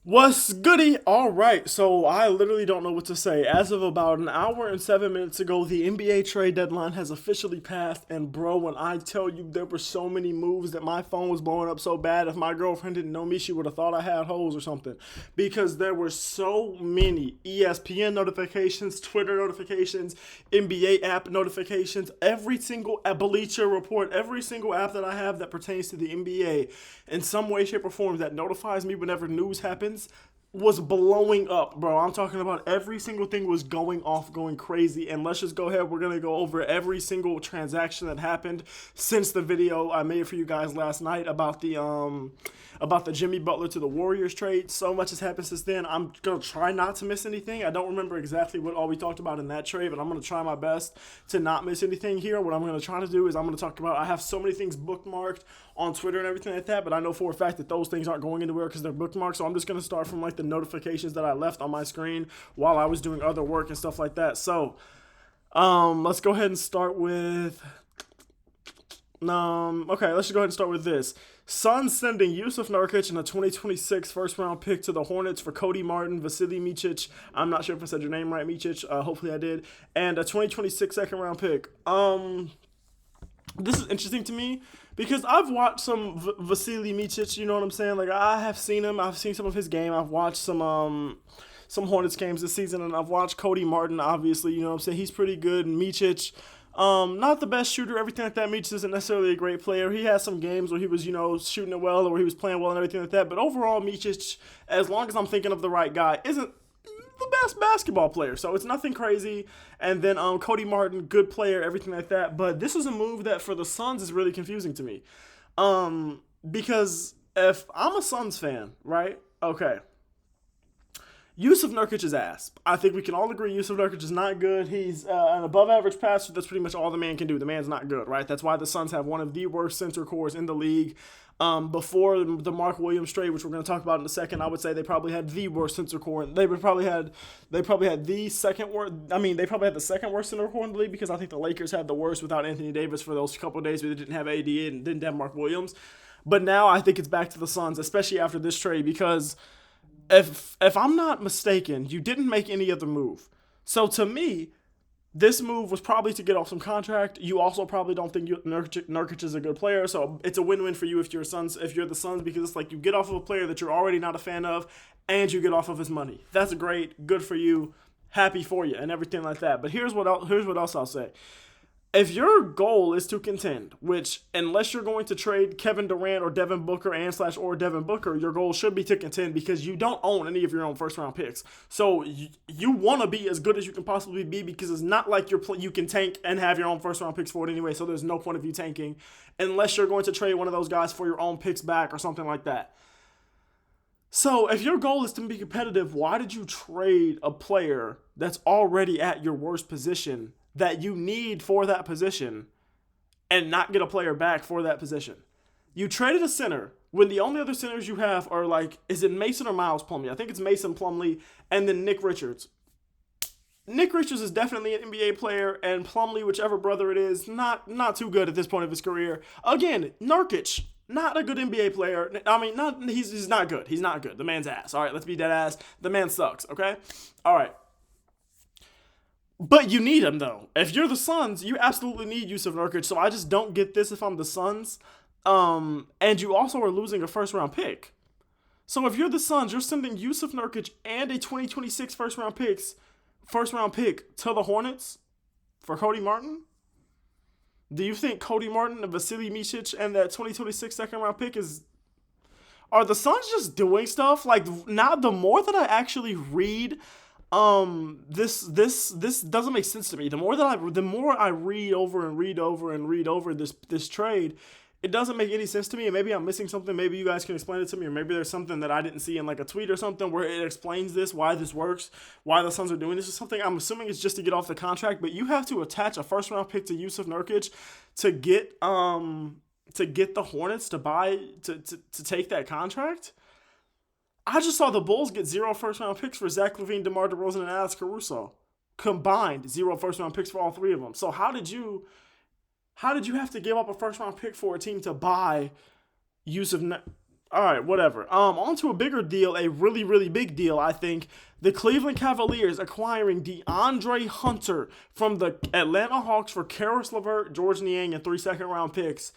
What's goody? All right, so I literally don't know what to say. As of about an hour and 7 minutes ago, the NBA trade deadline has officially passed. And bro, when I tell you there were so many moves that my phone was blowing up so bad, if my girlfriend didn't know me, she would have thought I had hoes or something. Because there were so many ESPN notifications, Twitter notifications, NBA app notifications, every single Bleacher Report, every single app that I have that pertains to the NBA in some way, shape, or form that notifies me whenever news happens was blowing up, bro. I'm talking about every single thing was going off, going crazy. And let's just go ahead. We're gonna go over every single transaction that happened since the video I made for you guys last night about the Jimmy Butler to the Warriors trade. So much has happened since then. I'm gonna try not to miss anything. I don't remember exactly what all we talked about in that trade, but I'm gonna try my best to not miss anything here. What I'm gonna try to do is I'm gonna talk about. I have so many things bookmarked on Twitter and everything like that, but I know for a fact that those things aren't going anywhere because they're bookmarked. So I'm just gonna start from like the notifications that I left on my screen while I was doing other work and stuff like that. So let's go ahead and start with okay, let's just go ahead and start with this. Suns sending Yusuf Nurkic and a 2026 first round pick to the Hornets for Cody Martin, Vasily Micic. I'm not sure if I said your name right, Micic. Hopefully I did. And a 2026 second round pick. This is interesting to me because I've watched some Vasily Micic. You know what I'm saying? Like I have seen him. I've seen some of his game. I've watched some Hornets games this season, and I've watched Cody Martin. Obviously, you know what I'm saying. He's pretty good. And Micic, not the best shooter, everything like that. Micic isn't necessarily a great player. He has some games where he was, shooting it well or where he was playing well and everything like that. But overall, Micic, as long as I'm thinking of the right guy, isn't the best basketball player. So it's nothing crazy. And then Cody Martin, good player, everything like that. But this is a move that for the Suns is really confusing to me. Because if I'm a Suns fan, right? Okay. Yusuf Nurkic is ass. I think we can all agree Yusuf Nurkic is not good. He's an above average passer. That's pretty much all the man can do. The man's not good, right? That's why the Suns have one of the worst center cores in the league. Before the Mark Williams trade, which we're going to talk about in a second, I would say they probably had the worst center core. They probably had the second worst. I mean, they probably had the second worst center core in the league because I think the Lakers had the worst without Anthony Davis for those couple of days where they didn't have AD and didn't have Mark Williams. But now I think it's back to the Suns, especially after this trade, because if I'm not mistaken, you didn't make any other move. So to me, this move was probably to get off some contract. You also probably don't think Nurkic is a good player, so it's a win-win for you if you're the Suns, because it's like you get off of a player that you're already not a fan of, and you get off of his money. That's great, good for you, happy for you, and everything like that. But here's what else I'll say. If your goal is to contend, which unless you're going to trade Kevin Durant or Devin Booker or Devin Booker, your goal should be to contend because you don't own any of your own first round picks. So you want to be as good as you can possibly be because it's not like you can tank and have your own first round picks for it anyway. So there's no point of you tanking unless you're going to trade one of those guys for your own picks back or something like that. So if your goal is to be competitive, why did you trade a player that's already at your worst position that you need for that position and not get a player back for that position? You traded a center when the only other centers you have are like, is it Mason or Miles Plumlee? I think it's Mason Plumlee and then Nick Richards. Nick Richards is definitely an NBA player, and Plumlee, whichever brother it is, not too good at this point of his career. Again, Nurkic, not a good NBA player. I mean, he's not good. He's not good. The man's ass. All right, let's be dead ass. The man sucks, okay? All right. But you need him, though. If you're the Suns, you absolutely need Yusuf Nurkic, so I just don't get this if I'm the Suns. And you also are losing a first-round pick. So if you're the Suns, you're sending Yusuf Nurkic and a 2026 first-round pick to the Hornets for Cody Martin? Do you think Cody Martin and Vasily Micic and that 2026 second-round pick are the Suns just doing stuff? Like, now the more that I actually read this doesn't make sense to me. The more I read over this trade, it doesn't make any sense to me. And maybe I'm missing something. Maybe you guys can explain it to me, or maybe there's something that I didn't see in like a tweet or something where it explains this, why this works, why the Suns are doing this. Or something. I'm assuming it's just to get off the contract, but you have to attach a first round pick to Yusuf Nurkic to get the Hornets to take that contract. I just saw the Bulls get 0 first-round picks for Zach LaVine, DeMar DeRozan, and Alex Caruso. Combined, 0 first-round picks for all three of them. So how did you have to give up a first-round pick for a team to buy Yusuf All right, whatever. On to a bigger deal, a really, really big deal, I think. The Cleveland Cavaliers acquiring DeAndre Hunter from the Atlanta Hawks for Karis LeVert, George Niang, and 3 second-round picks.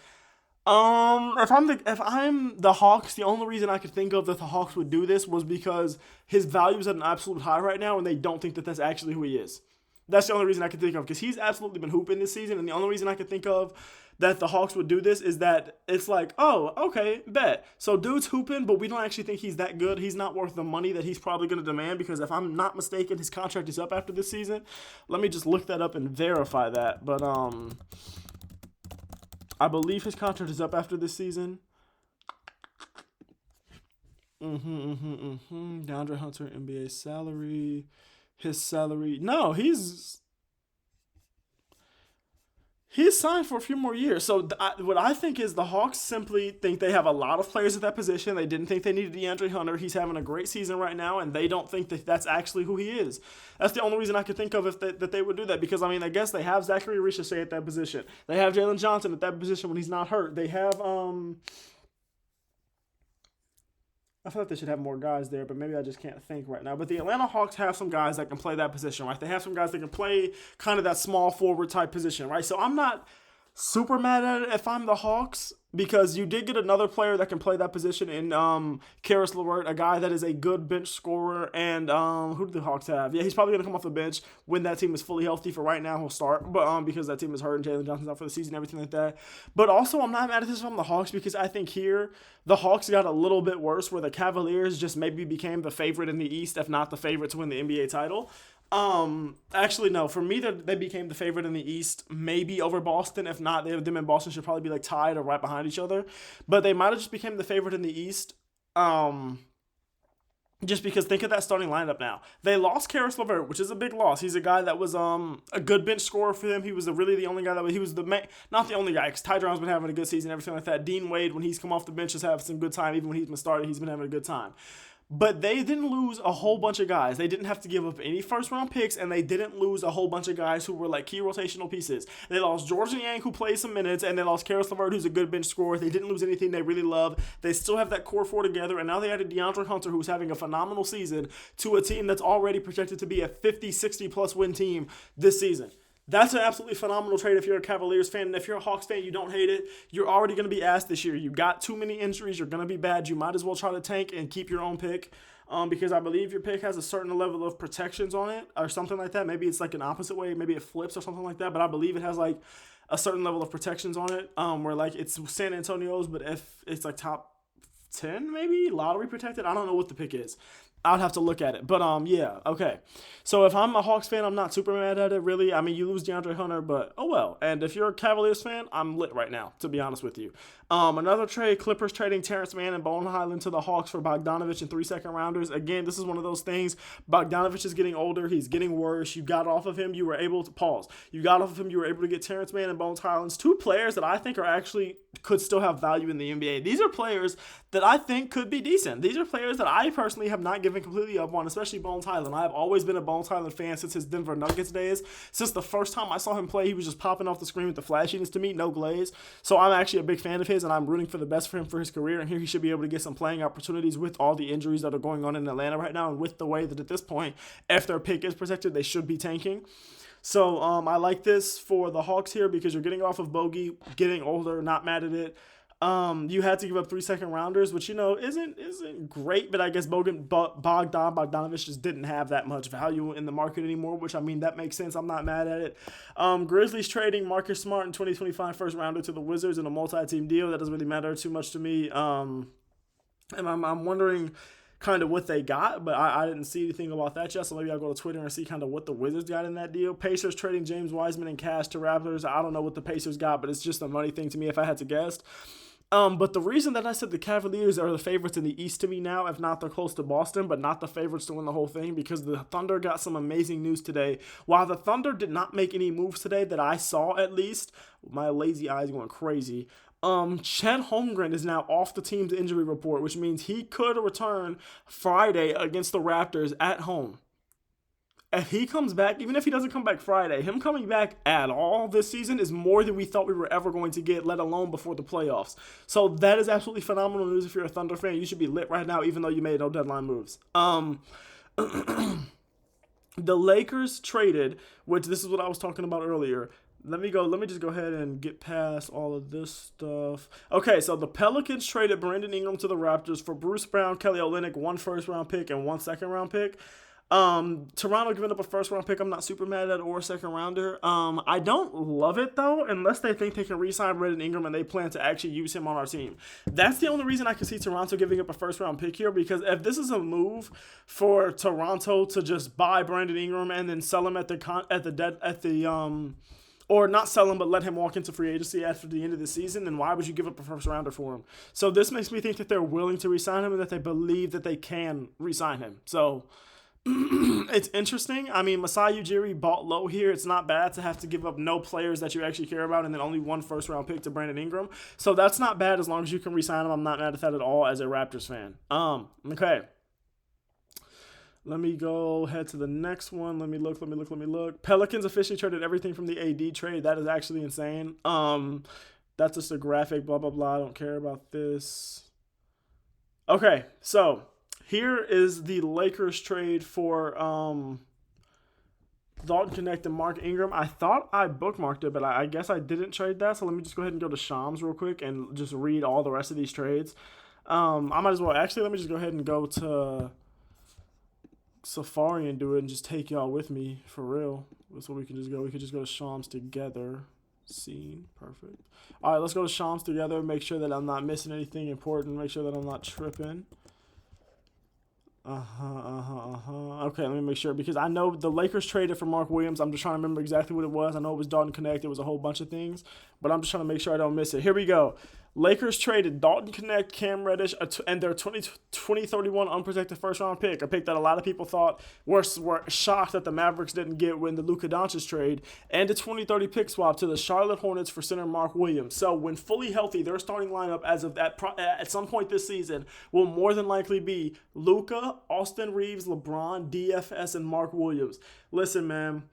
If I'm the Hawks, the only reason I could think of that the Hawks would do this was because his value is at an absolute high right now, and they don't think that that's actually who he is. That's the only reason I could think of because he's absolutely been hooping this season, and the only reason I could think of that the Hawks would do this is that it's like, oh, okay, bet. So dude's hooping, but we don't actually think he's that good. He's not worth the money that he's probably going to demand because if I'm not mistaken, his contract is up after this season. Let me just look that up and verify that. But I believe his contract is up after this season. DeAndre Hunter, NBA salary, his salary. No, he's signed for a few more years. So what I think is the Hawks simply think they have a lot of players at that position. They didn't think they needed DeAndre Hunter. He's having a great season right now, and they don't think that that's actually who he is. That's the only reason I could think of if that they would do that. Because I mean, I guess they have Zachary Ricochet at that position. They have Jalen Johnson at that position when he's not hurt. They have I feel like they should have more guys there, but maybe I just can't think right now. But the Atlanta Hawks have some guys that can play that position, right? They have some guys that can play kind of that small forward type position, right? So I'm not super mad at it if I'm the Hawks because you did get another player that can play that position in Karis LeVert, a guy that is a good bench scorer. And who do the Hawks have? Yeah, he's probably going to come off the bench when that team is fully healthy. For right now, he'll start, but because that team is hurt and Jalen Johnson's out for the season, everything like that. But also, I'm not mad at this from the Hawks because I think here the Hawks got a little bit worse where the Cavaliers just maybe became the favorite in the East, if not the favorite to win the NBA title. Actually, no. For me, they became the favorite in the East, maybe over Boston. If not, them and Boston should probably be like tied or right behind each other. But they might have just became the favorite in the East. Just because think of that starting lineup now. They lost Karis LeVert, which is a big loss. He's a guy that was a good bench scorer for them. He was really the only guy he was not the only guy because Ty John's been having a good season, everything like that. Dean Wade, when he's come off the bench, has having some good time. Even when he's been starting, he's been having a good time. But they didn't lose a whole bunch of guys. They didn't have to give up any first round picks, and they didn't lose a whole bunch of guys who were like key rotational pieces. They lost George Niang, who played some minutes, and they lost Karis LeVert, who's a good bench scorer. They didn't lose anything they really love. They still have that core four together, and now they added DeAndre Hunter, who's having a phenomenal season, to a team that's already projected to be a 50, 60 plus win team this season. That's an absolutely phenomenal trade if you're a Cavaliers fan. And if you're a Hawks fan, you don't hate it. You're already going to be asked this year. You got too many injuries. You're going to be bad. You might as well try to tank and keep your own pick. Because I believe your pick has a certain level of protections on it or something like that. Maybe it's like an opposite way. Maybe it flips or something like that. But I believe it has like a certain level of protections on it where like it's San Antonio's, but if it's like top 10 maybe lottery protected. I don't know what the pick is. I'd have to look at it. But yeah, okay. So if I'm a Hawks fan, I'm not super mad at it, really. I mean, you lose DeAndre Hunter, but oh well. And if you're a Cavaliers fan, I'm lit right now, to be honest with you. Another trade, Clippers trading Terrence Mann and Bones Hyland to the Hawks for Bogdanovich and 3 second-rounders. Again, this is one of those things. Bogdanovich is getting older. He's getting worse. You got off of him. You were able to pause. You got off of him. You were able to get Terrence Mann and Bones Hyland, two players that I think are actually could still have value in the NBA. These are players that I think could be decent. These are players that I personally have not given completely up on, especially Bones Hyland. I have always been a Bones Hyland fan since his Denver Nuggets days. Since the first time I saw him play, he was just popping off the screen with the flashiness to me, no glaze. So I'm actually a big fan of his, and I'm rooting for the best for him for his career. And here he should be able to get some playing opportunities with all the injuries that are going on in Atlanta right now, and with the way that at this point, if their pick is protected, they should be tanking. So I like this for the Hawks here because you're getting off of Bogey, getting older, not mad at it. You had to give up 3 second-rounders, which isn't great, but I guess Bogdanovich just didn't have that much value in the market anymore, which I mean that makes sense. I'm not mad at it. Grizzlies trading Marcus Smart in 2025 first-rounder to the Wizards in a multi-team deal. That doesn't really matter too much to me. And I'm wondering kind of what they got, but I didn't see anything about that yet, so maybe I'll go to Twitter and see kind of what the Wizards got in that deal. Pacers trading James Wiseman and cash to Raptors. I don't know what the Pacers got, but it's just a money thing to me if I had to guess. But the reason that I said the Cavaliers are the favorites in the East to me now, if not they're close to Boston, but not the favorites to win the whole thing, because the Thunder got some amazing news today. While the Thunder did not make any moves today that I saw, at least, my lazy eyes going crazy. Chet Holmgren is now off the team's injury report, which means he could return Friday against the Raptors at home. If he comes back, even if he doesn't come back Friday, him coming back at all this season is more than we thought we were ever going to get, let alone before the playoffs. So that is absolutely phenomenal news if you're a Thunder fan. You should be lit right now, even though you made no deadline moves. The Lakers traded, which this is what I was talking about earlier. Let me just go ahead and get past all of this stuff. Okay, so the Pelicans traded Brandon Ingram to the Raptors for Bruce Brown, Kelly Olynyk, 1 first-round pick, and 1 second-round pick. Toronto giving up a first-round pick, I'm not super mad at, or a second-rounder. I don't love it, though, unless they think they can re-sign Brandon Ingram and they plan to actually use him on our team. That's the only reason I can see Toronto giving up a first-round pick here, because if this is a move for Toronto to just buy Brandon Ingram and then sell him or not sell him, but let him walk into free agency after the end of the season, then why would you give up a first-rounder for him? So this makes me think that they're willing to re-sign him and that they believe that they can re-sign him. So it's interesting. I mean, Masai Ujiri bought low here. It's not bad to have to give up no players that you actually care about and then only 1 first-round pick to Brandon Ingram. So that's not bad as long as you can re-sign him. I'm not mad at that at all as a Raptors fan. Okay. Let me go head to the next one. Let me look. Pelicans officially traded everything from the AD trade. That is actually insane. That's just a graphic, blah, blah, blah. I don't care about this. Okay, so here is the Lakers trade for Dalton Connect and Mark Ingram. I thought I bookmarked it, but I guess I didn't trade that. So let me just go ahead and go to Shams real quick and just read all the rest of these trades. I might as well. Actually, let me just go ahead and go to Safari and do it and just take y'all with me for real. That's where we can just go. We could just go to Shams together. Scene. Perfect. All right, let's go to Shams together. Make sure that I'm not missing anything important. Make sure that I'm not tripping. Okay, let me make sure, because I know the Lakers traded for Mark Williams. I'm just trying to remember exactly what it was. I know it was Dalton Connect. It was a whole bunch of things, but I'm just trying to make sure I don't miss it. Here we go. Lakers traded Dalton Connect, Cam Reddish, and their 2031 unprotected first-round pick, a pick that a lot of people thought were shocked that the Mavericks didn't get when the Luka Doncic trade, and a 2030 pick swap to the Charlotte Hornets for center Mark Williams. So when fully healthy, their starting lineup as of at some point this season will more than likely be Luka, Austin Reeves, LeBron, DFS, and Mark Williams. Listen, man.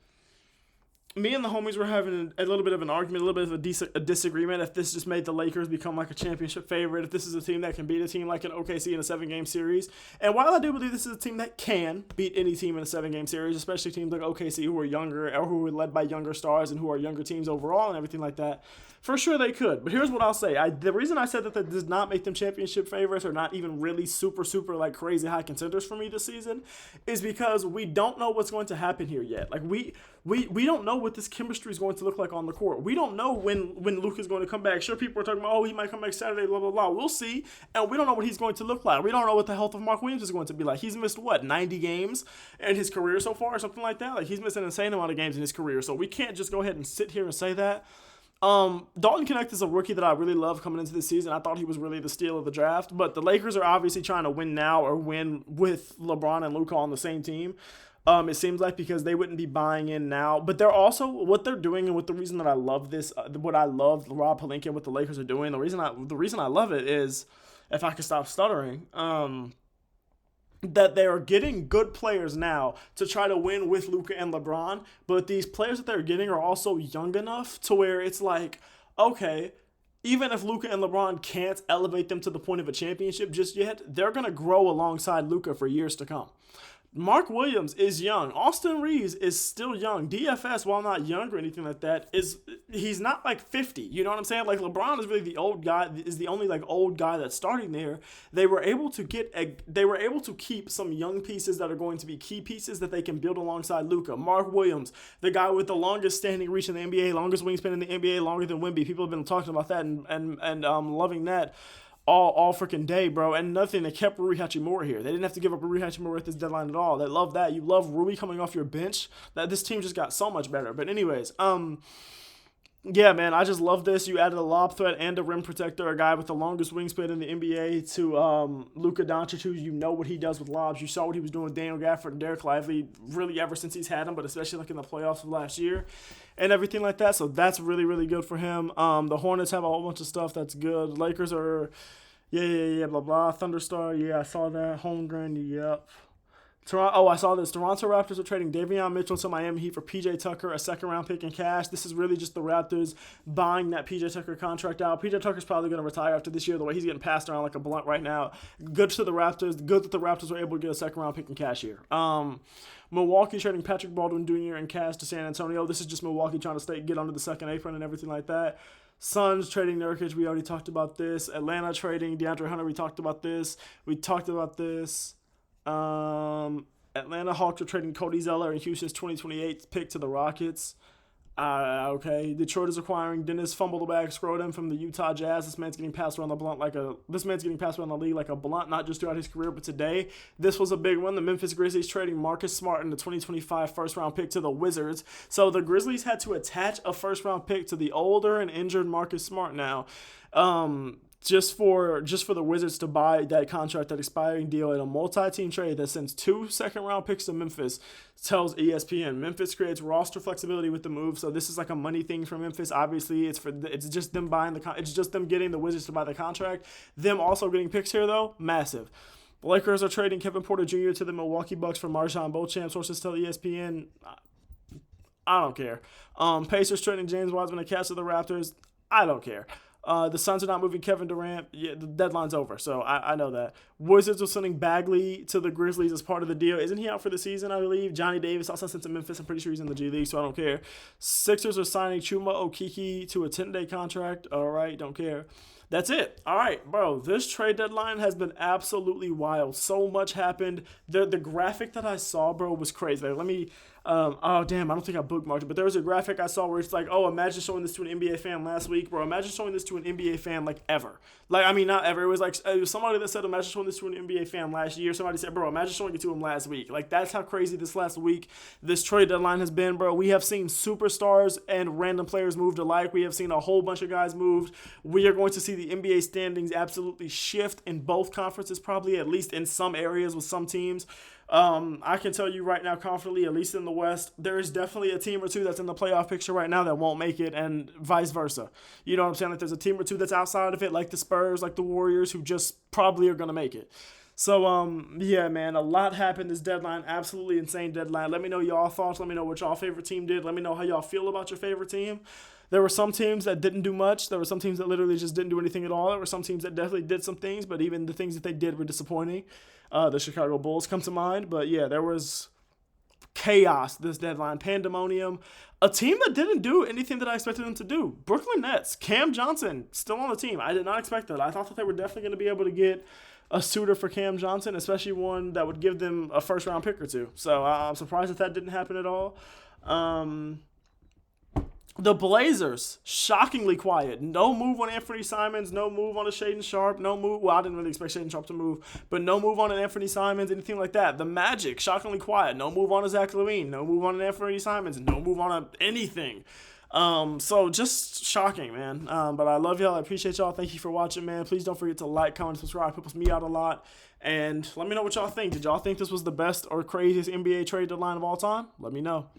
Me and the homies were having a little bit of an argument, a little bit of a disagreement if this just made the Lakers become like a championship favorite, if this is a team that can beat a team like an OKC in a 7-game series. And while I do believe this is a team that can beat any team in a 7-game series, especially teams like OKC who are younger or who are led by younger stars and who are younger teams overall and everything like that, for sure they could. But here's what I'll say. The reason I said that does not make them championship favorites or not even really super like crazy high contenders for me this season is because we don't know what's going to happen here yet. Like we don't know what this chemistry is going to look like on the court. We don't know when Luke is going to come back. Sure, people are talking about, he might come back Saturday, blah, blah, blah. We'll see. And we don't know what he's going to look like. We don't know what the health of Mark Williams is going to be like. He's missed, 90 games in his career so far or something like that? Like, he's missed an insane amount of games in his career. So we can't just go ahead and sit here and say that. Dalton Connect is a rookie that I really love coming into this season. I thought he was really the steal of the draft. But the Lakers are obviously trying to win now or win with LeBron and Luka on the same team. It seems like, because they wouldn't be buying in now. But they're also, what they're doing, and what the reason that I love this, what I love Rob Pelinka and what the Lakers are doing, the reason I love it is, if I could stop stuttering, that they are getting good players now to try to win with Luka and LeBron. But these players that they're getting are also young enough to where it's like, okay, even if Luka and LeBron can't elevate them to the point of a championship just yet, they're going to grow alongside Luka for years to come. Mark Williams is young. Austin Reeves is still young. DFS, while not young or anything like that, he's not like 50. You know what I'm saying? Like, LeBron is really the old guy, is the only like old guy that's starting there. They were able to keep some young pieces that are going to be key pieces that they can build alongside Luka. Mark Williams, the guy with the longest standing reach in the NBA, longest wingspan in the NBA, longer than Wemby. People have been talking about that and loving that all freaking day, bro. And nothing, they kept Rui Hachimura here. They didn't have to give up Rui Hachimura at this deadline at all. They love that. You love Rui coming off your bench. That this team just got so much better. But anyways, yeah, man, I just love this. You added a lob threat and a rim protector, a guy with the longest wingspan in the NBA, to Luka Doncic, who you know what he does with lobs. You saw what he was doing with Daniel Gafford and Derek Lively, really ever since he's had him, but especially like in the playoffs of last year and everything like that. So that's really, really good for him. The Hornets have a whole bunch of stuff that's good. Lakers are, yeah, blah, blah. Thunderstar, yeah, I saw that. Holmgren, yep. Oh, I saw this. Toronto Raptors are trading Davion Mitchell to Miami Heat for PJ Tucker, a second-round pick in cash. This is really just the Raptors buying that PJ Tucker contract out. PJ Tucker's probably going to retire after this year, the way he's getting passed around like a blunt right now. Good to the Raptors. Good that the Raptors were able to get a second-round pick in cash here. Milwaukee trading Patrick Baldwin Jr. in cash to San Antonio. This is just Milwaukee trying to get under the second apron and everything like that. Suns trading Nurkic. We already talked about this. Atlanta trading DeAndre Hunter. We talked about this. Atlanta Hawks are trading Cody Zeller and Houston's 2028 pick to the Rockets. Okay. Detroit is acquiring Dennis Fumble the Bag Scrotum from the Utah Jazz. This man's getting passed around the league like a blunt, not just throughout his career, but today. This was a big one. The Memphis Grizzlies trading Marcus Smart and the 2025 first-round pick to the Wizards. So the Grizzlies had to attach a first-round pick to the older and injured Marcus Smart now. Just for the Wizards to buy that contract, that expiring deal in a multi-team trade that sends 2 second-round picks to Memphis, tells ESPN. Memphis creates roster flexibility with the move, so this is like a money thing for Memphis. Obviously, it's just them getting the Wizards to buy the contract. Them also getting picks here though, massive. The Lakers are trading Kevin Porter Jr. to the Milwaukee Bucks for MarJon Beauchamp. Sources tell ESPN. I don't care. Pacers trading James Wiseman and Cats to the Raptors. I don't care. The Suns are not moving Kevin Durant. Yeah, the deadline's over, so I know that. Wizards are sending Bagley to the Grizzlies as part of the deal. Isn't he out for the season, I believe? Johnny Davis also sent to Memphis. I'm pretty sure he's in the G League, so I don't care. Sixers are signing Chuma Okeke to a 10-day contract. All right, don't care. That's it. All right, bro. This trade deadline has been absolutely wild. So much happened. The graphic that I saw, bro, was crazy. Like, let me. Oh damn! I don't think I bookmarked it, but there was a graphic I saw where it's like, oh, imagine showing this to an NBA fan last week, bro. Imagine showing this to an NBA fan like ever. Like, I mean, not ever. It was like somebody that said, imagine showing this to an NBA fan last year. Somebody said, bro, imagine showing it to him last week. Like, that's how crazy this last week, this trade deadline has been, bro. We have seen superstars and random players moved alike. We have seen a whole bunch of guys moved. We are going to see the NBA standings absolutely shift in both conferences, probably at least in some areas with some teams. I can tell you right now confidently, at least in the West, there is definitely a team or two that's in the playoff picture right now that won't make it, and vice versa. You know what I'm saying? Like, there's a team or two that's outside of it, like the Spurs, like the Warriors, who just probably are going to make it. So, yeah, man, a lot happened this deadline. Absolutely insane deadline. Let me know y'all thoughts. Let me know what y'all favorite team did. Let me know how y'all feel about your favorite team. There were some teams that didn't do much. There were some teams that literally just didn't do anything at all. There were some teams that definitely did some things, but even the things that they did were disappointing. The Chicago Bulls come to mind. But, yeah, there was chaos this deadline, pandemonium. A team that didn't do anything that I expected them to do. Brooklyn Nets, Cam Johnson, still on the team. I did not expect that. I thought that they were definitely going to be able to get a suitor for Cam Johnson, especially one that would give them a first-round pick or two. So I'm surprised that didn't happen at all. The Blazers, shockingly quiet. No move on Anthony Simons, no move on a Shaedon Sharpe, no move. Well, I didn't really expect Shaedon Sharpe to move, but no move on an Anthony Simons, anything like that. The Magic, shockingly quiet. No move on a Zach LaVine, no move on an Anthony Simons, no move on anything. So just shocking, man. But I love y'all. I appreciate y'all. Thank you for watching, man. Please don't forget to like, comment, subscribe. It helps me out a lot. And let me know what y'all think. Did y'all think this was the best or craziest NBA trade deadline of all time? Let me know.